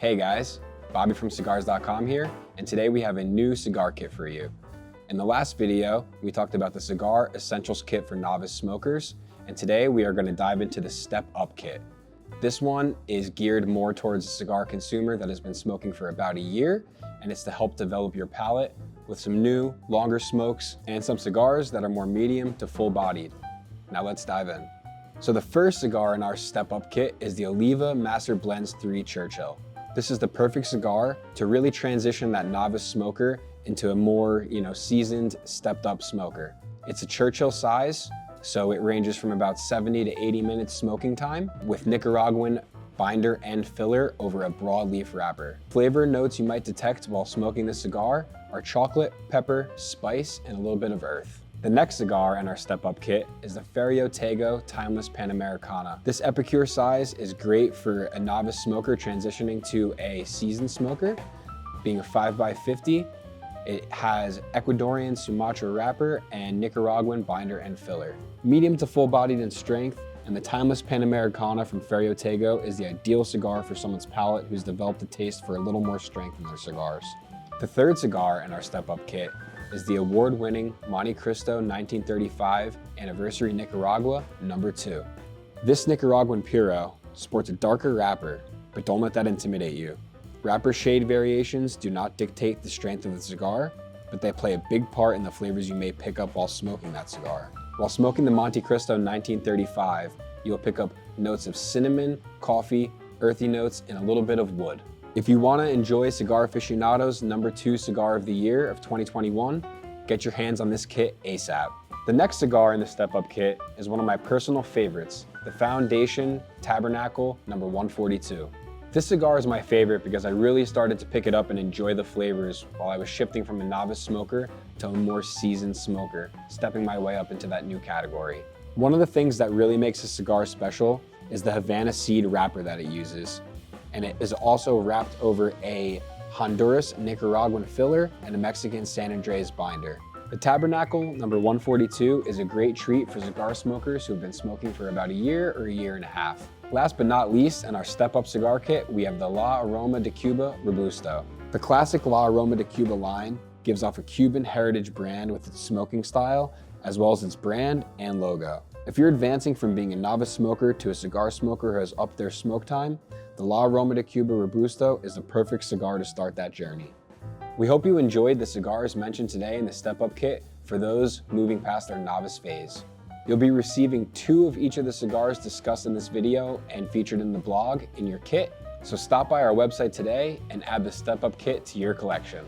Hey guys, Bobby from cigars.com here, and today we have a new cigar kit for you. In the last video, we talked about the Cigar Essentials Kit for novice smokers, and today we are going to dive into the Step Up Kit. This one is geared more towards a cigar consumer that has been smoking for about a year, and it's to help develop your palate with some new, longer smokes and some cigars that are more medium to full-bodied. Now let's dive in. So the first cigar in our Step Up Kit is the Oliva Master Blends 3 Churchill. This is the perfect cigar to really transition that novice smoker into a more, seasoned, stepped up smoker. It's a Churchill size, so it ranges from about 70 to 80 minutes smoking time with Nicaraguan binder and filler over a broadleaf wrapper. Flavor notes you might detect while smoking the cigar are chocolate, pepper, spice, and a little bit of earth. The next cigar in our Step Up Kit is the Ferio Tego Timeless Panamericana. This Epicure size is great for a novice smoker transitioning to a seasoned smoker. Being a 5x50, it has Ecuadorian Sumatra wrapper and Nicaraguan binder and filler. Medium to full-bodied in strength, and the Timeless Panamericana from Ferio Tego is the ideal cigar for someone's palate who's developed a taste for a little more strength in their cigars. The third cigar in our Step Up Kit is the award-winning Monte Cristo 1935 Anniversary Nicaragua No. 2. This Nicaraguan Puro sports a darker wrapper, but don't let that intimidate you. Wrapper shade variations do not dictate the strength of the cigar, but they play a big part in the flavors you may pick up while smoking that cigar. While smoking the Monte Cristo 1935, you'll pick up notes of cinnamon, coffee, earthy notes, and a little bit of wood. If you want to enjoy Cigar Aficionado's No. 2 cigar of the year of 2021, get your hands on this kit ASAP. The next cigar in the Step Up Kit is one of my personal favorites, the Foundation Tabernacle No. 142. This cigar is my favorite because I really started to pick it up and enjoy the flavors while I was shifting from a novice smoker to a more seasoned smoker, stepping my way up into that new category. One of the things that really makes a cigar special is the Havana seed wrapper that it uses. And it is also wrapped over a Honduras Nicaraguan filler and a Mexican San Andres binder. The Tabernacle No. 142 is a great treat for cigar smokers who have been smoking for about a year or a year and a half. Last but not least, in our Step Up cigar kit, we have the La Aroma de Cuba Robusto. The classic La Aroma de Cuba line gives off a Cuban heritage brand with its smoking style, as well as its brand and logo. If you're advancing from being a novice smoker to a cigar smoker who has upped their smoke time, the La Aroma de Cuba Robusto is the perfect cigar to start that journey. We hope you enjoyed the cigars mentioned today in the Step Up Kit for those moving past their novice phase. You'll be receiving 2 of each of the cigars discussed in this video and featured in the blog in your kit, so stop by our website today and add the Step Up Kit to your collection.